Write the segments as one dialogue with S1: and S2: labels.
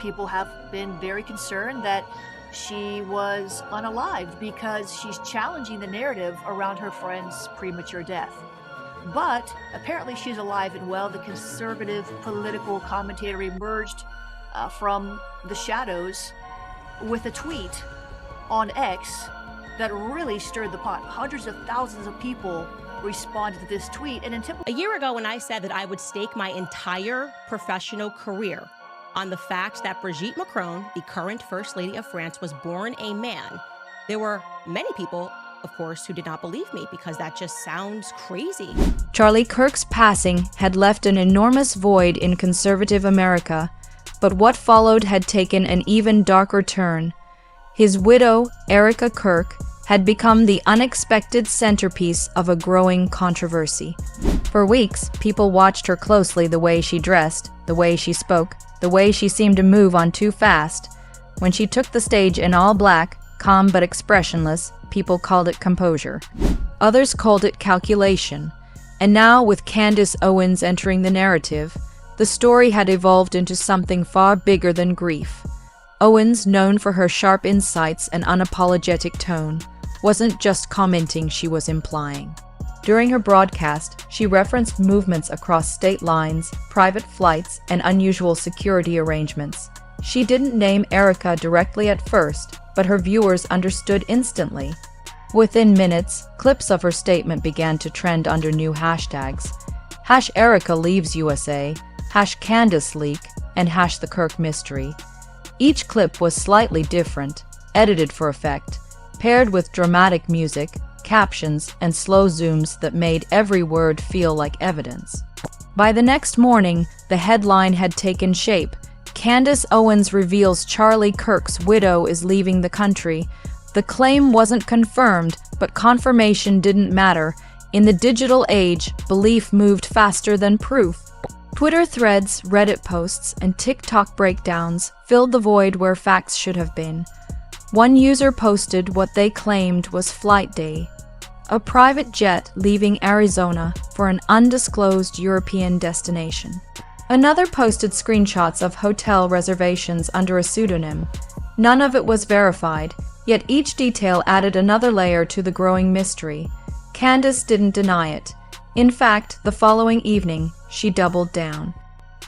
S1: people have been very concerned that she was unalived because she's challenging the narrative around her friend's premature death. But apparently she's alive and well. The conservative political commentator emerged from the shadows with a tweet on X that really stirred the pot. Hundreds of thousands of people responded to this tweet. And in
S2: A year ago, when I said that I would stake my entire professional career on the fact that Brigitte Macron, the current First Lady of France, was born a man, there were many people, of course, who did not believe me because that just sounds crazy.
S3: Charlie Kirk's passing had left an enormous void in conservative America, but what followed had taken an even darker turn. His widow, Erica Kirk, had become the unexpected centerpiece of a growing controversy. For weeks, people watched her closely, the way she dressed, the way she spoke, the way she seemed to move on too fast. When she took the stage in all black, calm but expressionless, people called it composure. Others called it calculation. And now, with Candace Owens entering the narrative, the story had evolved into something far bigger than grief. Owens, known for her sharp insights and unapologetic tone, wasn't just commenting, she was implying. During her broadcast, she referenced movements across state lines, private flights, and unusual security arrangements. She didn't name Erica directly at first, but her viewers understood instantly. Within minutes, clips of her statement began to trend under new hashtags. #Erica leaves USA, #Candace leak, and #the Kirk mystery. Each clip was slightly different, edited for effect, paired with dramatic music, captions, and slow zooms that made every word feel like evidence. By the next morning, the headline had taken shape. Candace Owens reveals Charlie Kirk's widow is leaving the country. The claim wasn't confirmed, but confirmation didn't matter. In the digital age, belief moved faster than proof. Twitter threads, Reddit posts, and TikTok breakdowns filled the void where facts should have been. One user posted what they claimed was flight day, a private jet leaving Arizona for an undisclosed European destination. Another posted screenshots of hotel reservations under a pseudonym. None of it was verified, yet each detail added another layer to the growing mystery. Candace didn't deny it. In fact, the following evening, she doubled down.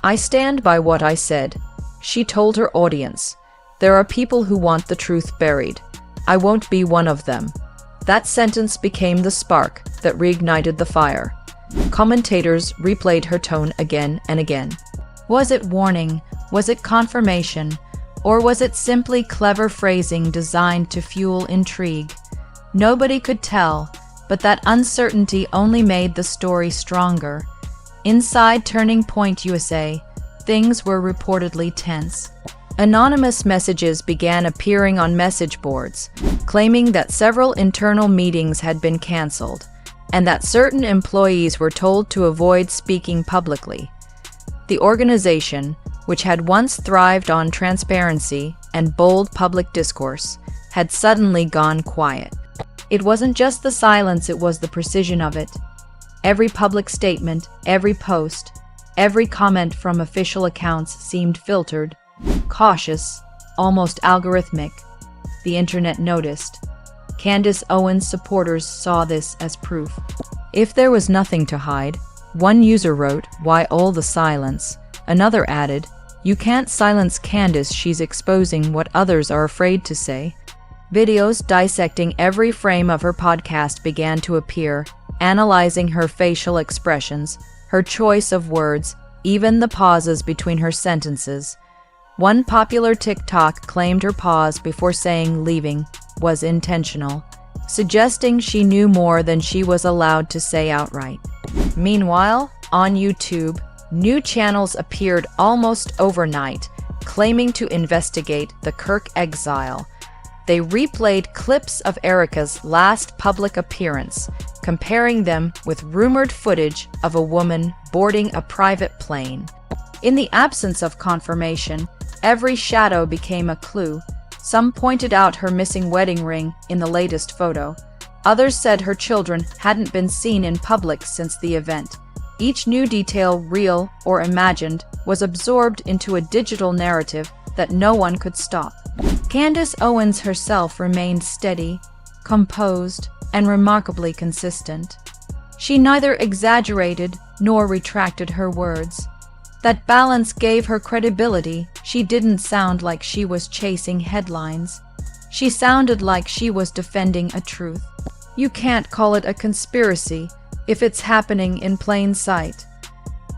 S3: "I stand by what I said," she told her audience. "There are people who want the truth buried. I won't be one of them." That sentence became the spark that reignited the fire. Commentators replayed her tone again and again. Was it warning? Was it confirmation? Or was it simply clever phrasing designed to fuel intrigue? Nobody could tell, but that uncertainty only made the story stronger. Inside Turning Point USA, things were reportedly tense. Anonymous messages began appearing on message boards, claiming that several internal meetings had been canceled, and that certain employees were told to avoid speaking publicly. The organization, which had once thrived on transparency and bold public discourse, had suddenly gone quiet. It wasn't just the silence, it was the precision of it. Every public statement, every post, every comment from official accounts seemed filtered, cautious, almost algorithmic. The internet noticed. Candace Owens supporters saw this as proof. If there was nothing to hide, one user wrote, "Why all the silence?" Another added, "You can't silence Candace, she's exposing what others are afraid to say." Videos dissecting every frame of her podcast began to appear, analyzing her facial expressions, her choice of words, even the pauses between her sentences. One popular TikTok claimed her pause before saying leaving was intentional, suggesting she knew more than she was allowed to say outright. Meanwhile, on YouTube, new channels appeared almost overnight, claiming to investigate the Kirk exile. They replayed clips of Erica's last public appearance, comparing them with rumored footage of a woman boarding a private plane. In the absence of confirmation, every shadow became a clue. Some pointed out her missing wedding ring in the latest photo. Others said her children hadn't been seen in public since the event. Each new detail, real or imagined, was absorbed into a digital narrative that no one could stop. Candace Owens herself remained steady, composed, and remarkably consistent. She neither exaggerated nor retracted her words. That balance gave her credibility. She didn't sound like she was chasing headlines. She sounded like she was defending a truth. You can't call it a conspiracy if it's happening in plain sight.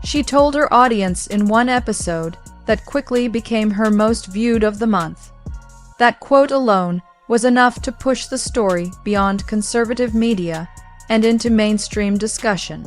S3: She told her audience in one episode that quickly became her most viewed of the month. That quote alone was enough to push the story beyond conservative media and into mainstream discussion.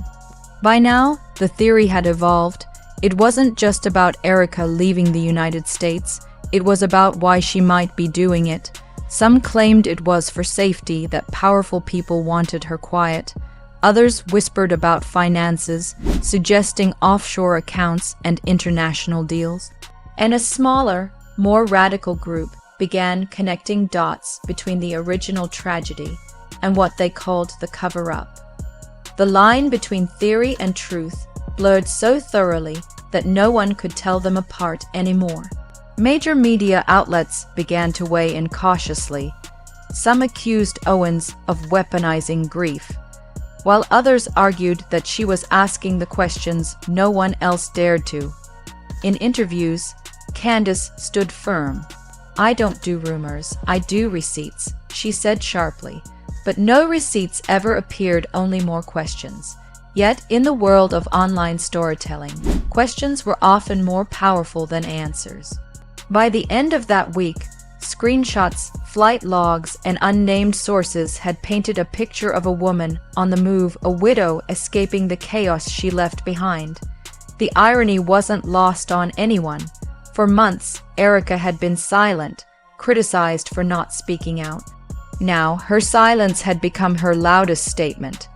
S3: By now, the theory had evolved. It wasn't just about Erica leaving the United States, it was about why she might be doing it. Some claimed it was for safety, that powerful people wanted her quiet. Others whispered about finances, suggesting offshore accounts and international deals. And a smaller, more radical group began connecting dots between the original tragedy and what they called the cover-up. The line between theory and truth blurred so thoroughly that no one could tell them apart anymore. Major media outlets began to weigh in cautiously. Some accused Owens of weaponizing grief, while others argued that she was asking the questions no one else dared to. In interviews, Candace stood firm. "I don't do rumors, I do receipts," she said sharply. But no receipts ever appeared, only more questions. Yet, in the world of online storytelling, questions were often more powerful than answers. By the end of that week, screenshots, flight logs, and unnamed sources had painted a picture of a woman on the move, a widow escaping the chaos she left behind. The irony wasn't lost on anyone. For months, Erica had been silent, criticized for not speaking out. Now, her silence had become her loudest statement.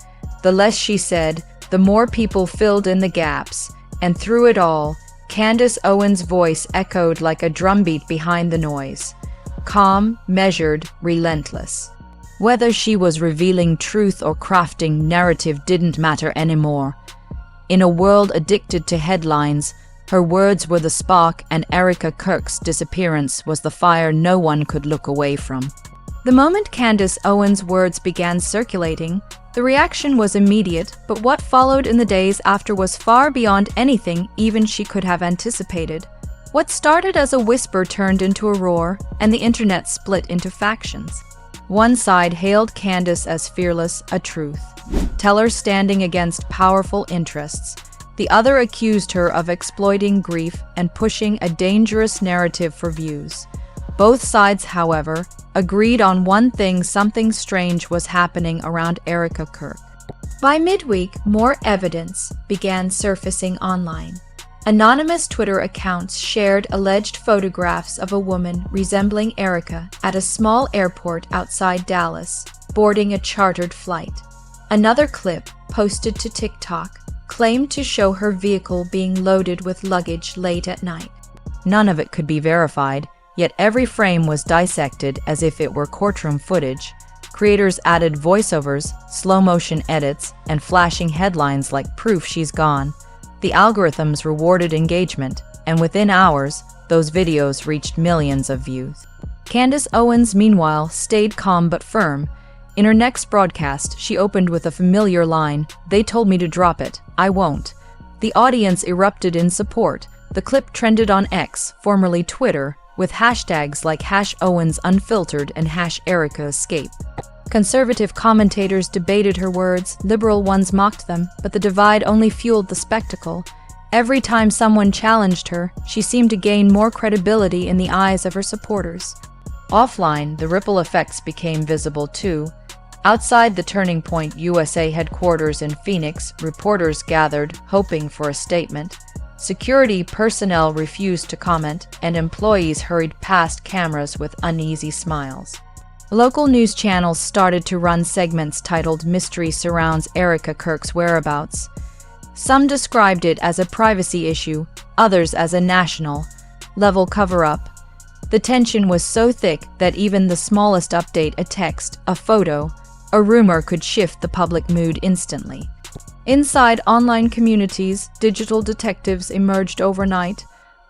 S3: The less she said, the more people filled in the gaps, and through it all, Candace Owens' voice echoed like a drumbeat behind the noise. Calm, measured, relentless. Whether she was revealing truth or crafting narrative didn't matter anymore. In a world addicted to headlines, her words were the spark, and Erica Kirk's disappearance was the fire no one could look away from. The moment Candace Owens' words began circulating, the reaction was immediate, but what followed in the days after was far beyond anything even she could have anticipated. What started as a whisper turned into a roar, and the internet split into factions. One side hailed Candace as fearless, a truth teller standing against powerful interests. The other accused her of exploiting grief and pushing a dangerous narrative for views. Both sides, however, agreed on one thing: something strange was happening around Erica Kirk. By midweek, more evidence began surfacing online. Anonymous Twitter accounts shared alleged photographs of a woman resembling Erica at a small airport outside Dallas, boarding a chartered flight. Another clip, posted to TikTok, claimed to show her vehicle being loaded with luggage late at night. None of it could be verified, yet every frame was dissected as if it were courtroom footage. Creators added voiceovers, slow-motion edits, and flashing headlines like proof she's gone. The algorithms rewarded engagement, and within hours, those videos reached millions of views. Candace Owens, meanwhile, stayed calm but firm. In her next broadcast, she opened with a familiar line: "They told me to drop it. I won't." The audience erupted in support. The clip trended on X, formerly Twitter, with hashtags like #OwensUnfiltered and #EricaEscape. Conservative commentators debated her words, liberal ones mocked them, but the divide only fueled the spectacle. Every time someone challenged her, she seemed to gain more credibility in the eyes of her supporters. Offline, the ripple effects became visible too. Outside the Turning Point USA headquarters in Phoenix, reporters gathered, hoping for a statement. Security personnel refused to comment, and employees hurried past cameras with uneasy smiles. Local news channels started to run segments titled "Mystery Surrounds Erica Kirk's Whereabouts." Some described it as a privacy issue, others as a national-level cover-up. The tension was so thick that even the smallest update, a text, a photo, a rumor, could shift the public mood instantly. Inside online communities, digital detectives emerged overnight.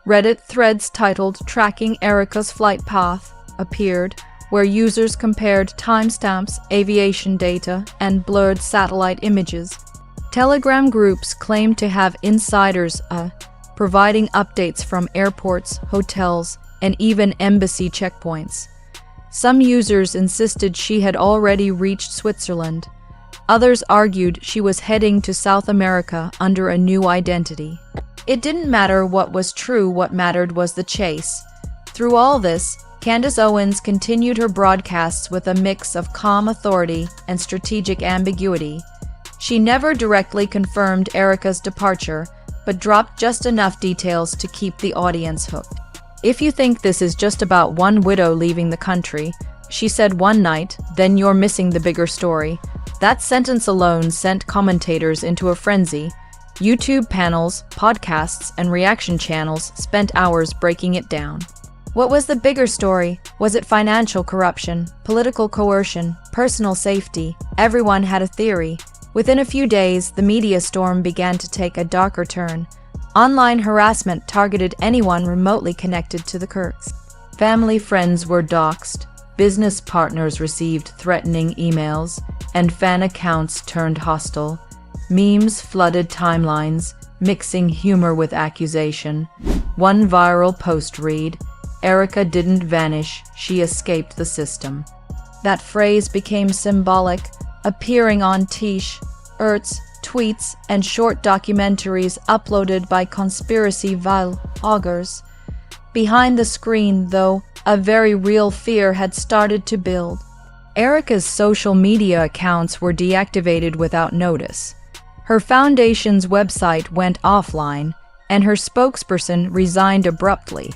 S3: Reddit threads titled "Tracking Erica's Flight Path" appeared, where users compared timestamps, aviation data, and blurred satellite images. Telegram groups claimed to have insiders providing updates from airports, hotels, and even embassy checkpoints. Some users insisted she had already reached Switzerland. Others argued she was heading to South America under a new identity. It didn't matter what was true, what mattered was the chase. Through all this, Candace Owens continued her broadcasts with a mix of calm authority and strategic ambiguity. She never directly confirmed Erica's departure, but dropped just enough details to keep the audience hooked. "If you think this is just about one widow leaving the country," she said one night, "then you're missing the bigger story." That sentence alone sent commentators into a frenzy. YouTube panels, podcasts, and reaction channels spent hours breaking it down. What was the bigger story? Was it financial corruption, political coercion, personal safety? Everyone had a theory. Within a few days, the media storm began to take a darker turn. Online harassment targeted anyone remotely connected to the Kirks. Family friends were doxxed, business partners received threatening emails, and fan accounts turned hostile. Memes flooded timelines, mixing humor with accusation. One viral post read, "Erica didn't vanish, she escaped the system." That phrase became symbolic, appearing on t-shirts, tweets, and short documentaries uploaded by conspiracy vloggers. Behind the screen, though, a very real fear had started to build. Erica's social media accounts were deactivated without notice. Her foundation's website went offline, and her spokesperson resigned abruptly.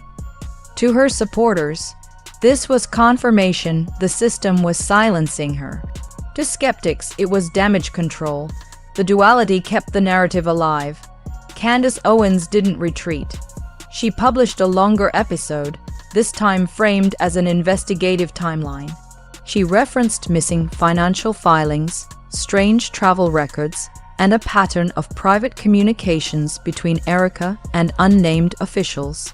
S3: To her supporters, this was confirmation the system was silencing her. To skeptics, it was damage control. The duality kept the narrative alive. Candace Owens didn't retreat. She published a longer episode, this time framed as an investigative timeline. She referenced missing financial filings, strange travel records, and a pattern of private communications between Erica and unnamed officials.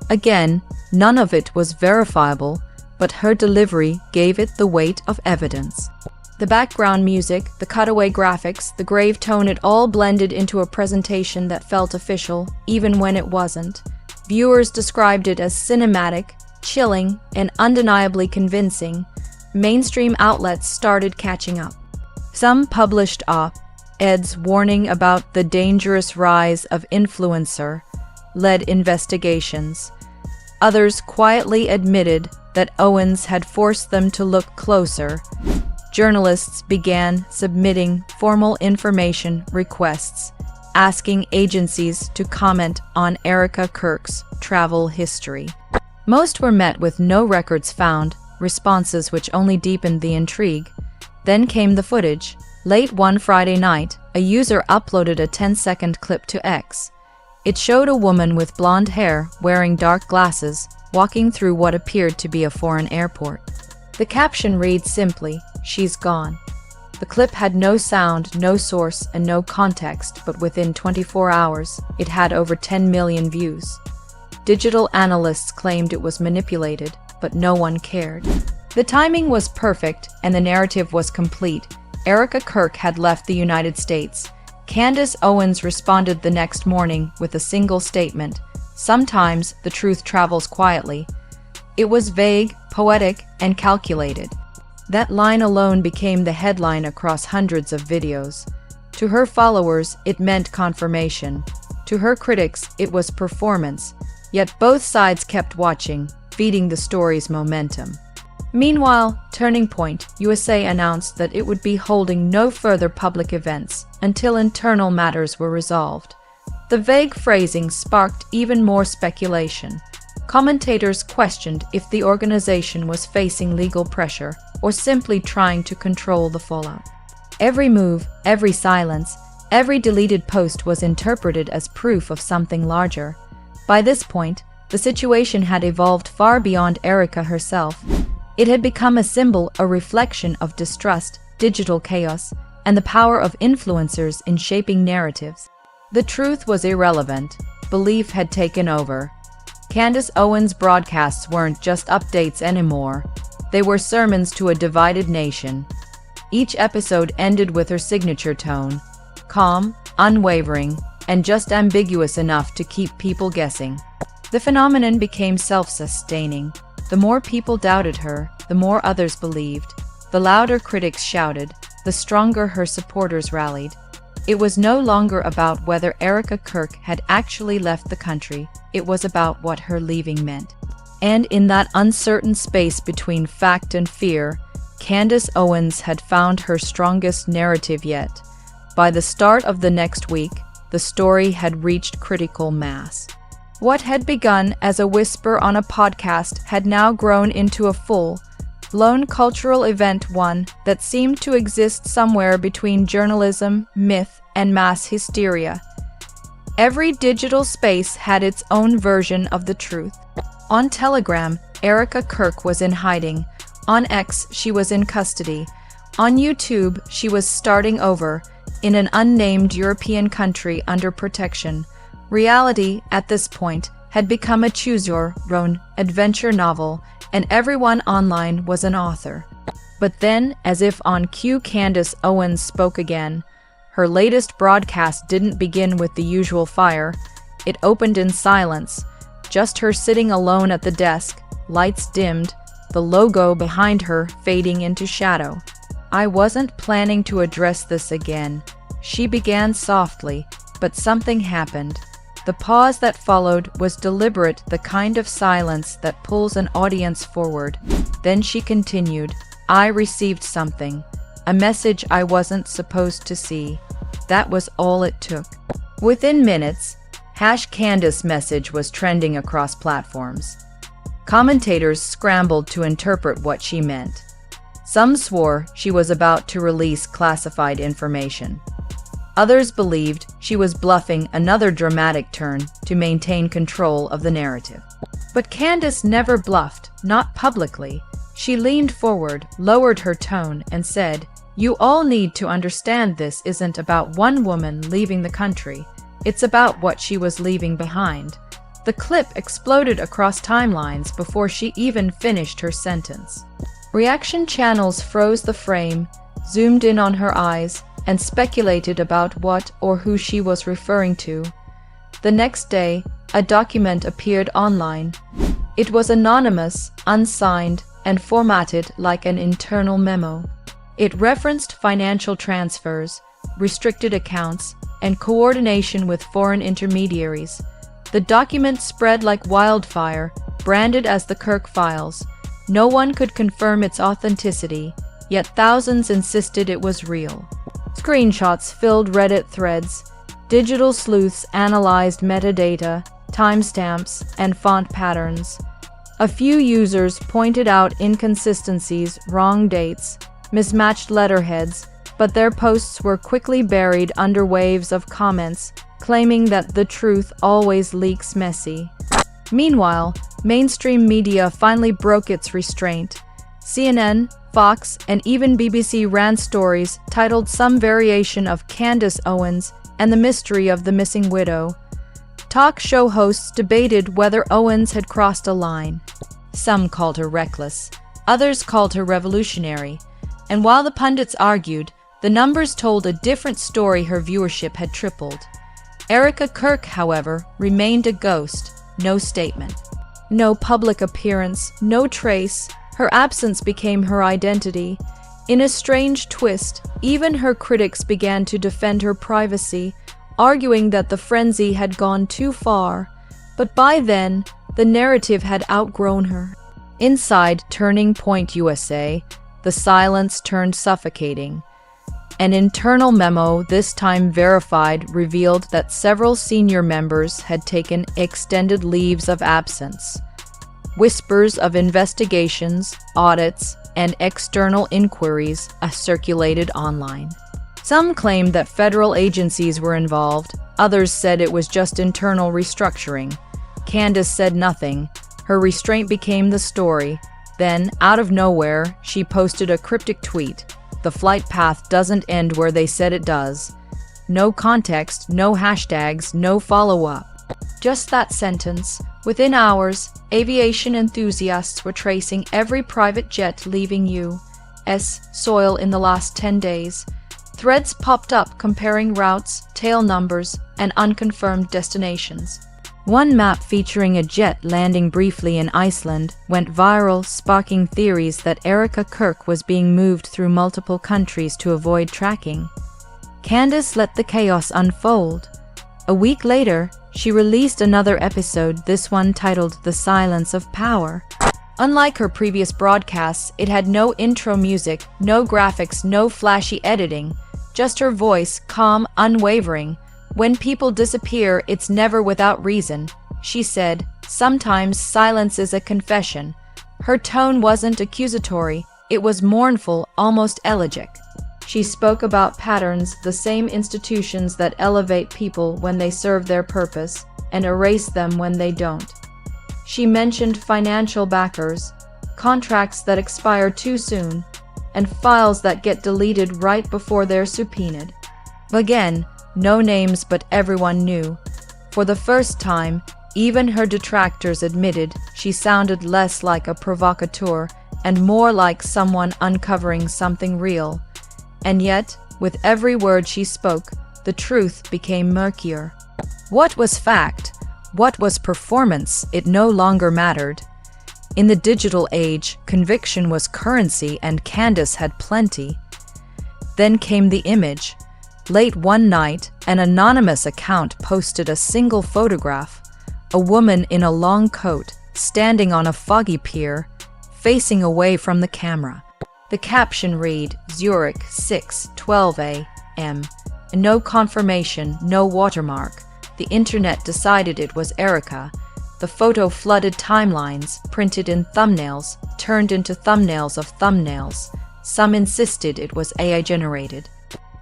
S3: Again, none of it was verifiable, but her delivery gave it the weight of evidence. The background music, the cutaway graphics, the grave tone, it all blended into a presentation that felt official, even when it wasn't. Viewers described it as cinematic, chilling, and undeniably convincing. Mainstream outlets started catching up. Some published op-eds warning about the dangerous rise of influencer-led investigations. Others quietly admitted that Owens had forced them to look closer. Journalists began submitting formal information requests, asking agencies to comment on Erica Kirk's travel history. Most were met with "no records found," responses which only deepened the intrigue. Then came the footage. Late one Friday night, a user uploaded a 10-second clip to X. It showed a woman with blonde hair, wearing dark glasses, walking through what appeared to be a foreign airport. The caption reads simply, "She's gone." The clip had no sound, no source, and no context, but within 24 hours, it had over 10 million views. Digital analysts claimed it was manipulated, but no one cared. The timing was perfect, and the narrative was complete. Erica Kirk had left the United States. Candace Owens responded the next morning with a single statement, "Sometimes the truth travels quietly." It was vague, poetic, and calculated. That line alone became the headline across hundreds of videos. To her followers, it meant confirmation. To her critics, it was performance. Yet both sides kept watching, feeding the story's momentum. Meanwhile, Turning Point USA announced that it would be holding no further public events until internal matters were resolved. The vague phrasing sparked even more speculation. Commentators questioned if the organization was facing legal pressure or simply trying to control the fallout. Every move, every silence, every deleted post was interpreted as proof of something larger. By this point, the situation had evolved far beyond Erica herself. It had become a symbol, a reflection of distrust, digital chaos, and the power of influencers in shaping narratives. The truth was irrelevant. Belief had taken over. Candace Owens' broadcasts weren't just updates anymore. They were sermons to a divided nation. Each episode ended with her signature tone, calm, unwavering, and just ambiguous enough to keep people guessing. The phenomenon became self-sustaining. The more people doubted her, the more others believed. The louder critics shouted, the stronger her supporters rallied. It was no longer about whether Erica Kirk had actually left the country. It was about what her leaving meant. And in that uncertain space between fact and fear, Candace Owens had found her strongest narrative yet. By the start of the next week, the story had reached critical mass. What had begun as a whisper on a podcast had now grown into a full-blown cultural event, one that seemed to exist somewhere between journalism, myth, and mass hysteria. Every digital space had its own version of the truth. On Telegram, Erica Kirk was in hiding. On X, she was in custody. On YouTube, she was starting over, in an unnamed European country under protection. Reality, at this point, had become a choose-your-own adventure novel, and everyone online was an author. But then, as if on cue, Candace Owens spoke again. Her latest broadcast didn't begin with the usual fire. It opened in silence, just her sitting alone at the desk, lights dimmed, the logo behind her fading into shadow. "I wasn't planning to address this again," she began softly, but something happened. The pause that followed was deliberate, the kind of silence that pulls an audience forward. Then she continued, "I received something, a message I wasn't supposed to see. That was all it took." Within minutes, #Candace message was trending across platforms. Commentators scrambled to interpret what she meant. Some swore she was about to release classified information. Others believed she was bluffing another dramatic turn to maintain control of the narrative. But Candace never bluffed, not publicly. She leaned forward, lowered her tone, and said, "You all need to understand this isn't about one woman leaving the country. It's about what she was leaving behind." The clip exploded across timelines before she even finished her sentence. Reaction channels froze the frame, zoomed in on her eyes, and speculated about what or who she was referring to. The next day, a document appeared online. It was anonymous, unsigned, and formatted like an internal memo. It referenced financial transfers, restricted accounts, and coordination with foreign intermediaries. The document spread like wildfire, branded as the Kirk Files. No one could confirm its authenticity, yet thousands insisted it was real. Screenshots filled Reddit threads. Digital sleuths analyzed metadata, timestamps, and font patterns. A few users pointed out inconsistencies, wrong dates, mismatched letterheads, but their posts were quickly buried under waves of comments, claiming that the truth always leaks messy. Meanwhile, mainstream media finally broke its restraint. CNN, Fox, and even BBC ran stories titled some variation of Candace Owens and the mystery of the missing widow. Talk show hosts debated whether Owens had crossed a line. Some called her reckless, others called her revolutionary, and while the pundits argued, the numbers told a different story. Her viewership had tripled. Erica Kirk, however, remained a ghost, no statement. No public appearance, no trace. Her absence became her identity. In a strange twist, even her critics began to defend her privacy, arguing that the frenzy had gone too far. But by then, the narrative had outgrown her. Inside Turning Point USA, the silence turned suffocating. An internal memo, this time verified, revealed that several senior members had taken extended leaves of absence. Whispers of investigations, audits, and external inquiries circulated online. Some claimed that federal agencies were involved, others said it was just internal restructuring. Candace said nothing. Her restraint became the story. Then, out of nowhere, she posted a cryptic tweet. "The flight path doesn't end where they said it does." No context, no hashtags, no follow-up. Just that sentence, Within hours, aviation enthusiasts were tracing every private jet leaving U.S. soil in the last 10 days. Threads popped up comparing routes, tail numbers, and unconfirmed destinations. One map featuring a jet landing briefly in Iceland went viral, sparking theories that Erica Kirk was being moved through multiple countries to avoid tracking. Candace let the chaos unfold. A week later, she released another episode, this one titled The Silence of Power. Unlike her previous broadcasts, it had no intro music, no graphics, no flashy editing, just her voice, calm, unwavering. When people disappear, it's never without reason, she said. Sometimes silence is a confession. Her tone wasn't accusatory, it was mournful, almost elegiac. She spoke about patterns, the same institutions that elevate people when they serve their purpose and erase them when they don't. She mentioned financial backers, contracts that expire too soon, and files that get deleted right before they're subpoenaed. Again, no names, but everyone knew. For the first time, even her detractors admitted she sounded less like a provocateur and more like someone uncovering something real. And yet, with every word she spoke, the truth became murkier. What was fact? What was performance? It no longer mattered. In the digital age, conviction was currency, and Candace had plenty. Then came the image. Late one night, an anonymous account posted a single photograph, a woman in a long coat, standing on a foggy pier, facing away from the camera. The caption read, Zurich, 6:12 a.m. No confirmation, no watermark. The internet decided it was Erica. The photo flooded timelines, printed in thumbnails, turned into thumbnails of thumbnails. Some insisted it was AI-generated.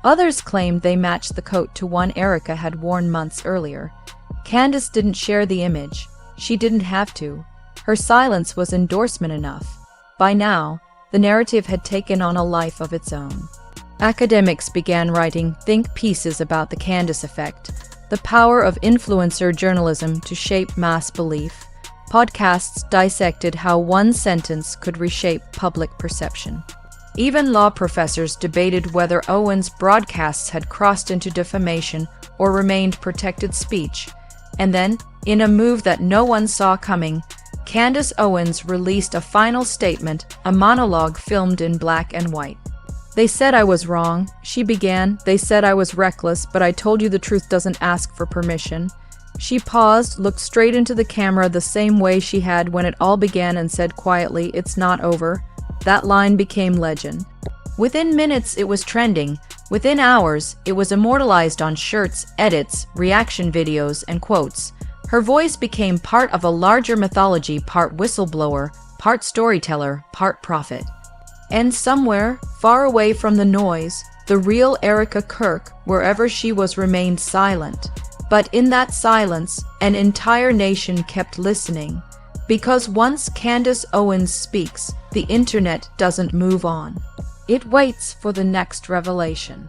S3: Others claimed they matched the coat to one Erica had worn months earlier. Candace didn't share the image. She didn't have to. Her silence was endorsement enough. By now, the narrative had taken on a life of its own. Academics began writing think pieces about the Candace effect, the power of influencer journalism to shape mass belief. Podcasts dissected how one sentence could reshape public perception. Even law professors debated whether Owens' broadcasts had crossed into defamation or remained protected speech. And then, in a move that no one saw coming, Candace Owens released a final statement, a monologue filmed in black and white. They said I was wrong, she began. They said I was reckless, but I told you the truth doesn't ask for permission. She paused, looked straight into the camera the same way she had when it all began, and said quietly, "It's not over." That line became legend. Within minutes, it was trending. Within hours, it was immortalized on shirts, edits, reaction videos, and quotes. Her voice became part of a larger mythology, part whistleblower, part storyteller, part prophet. And somewhere, far away from the noise, the real Erica Kirk, wherever she was, remained silent. But in that silence, an entire nation kept listening. Because once Candace Owens speaks, the internet doesn't move on. It waits for the next revelation.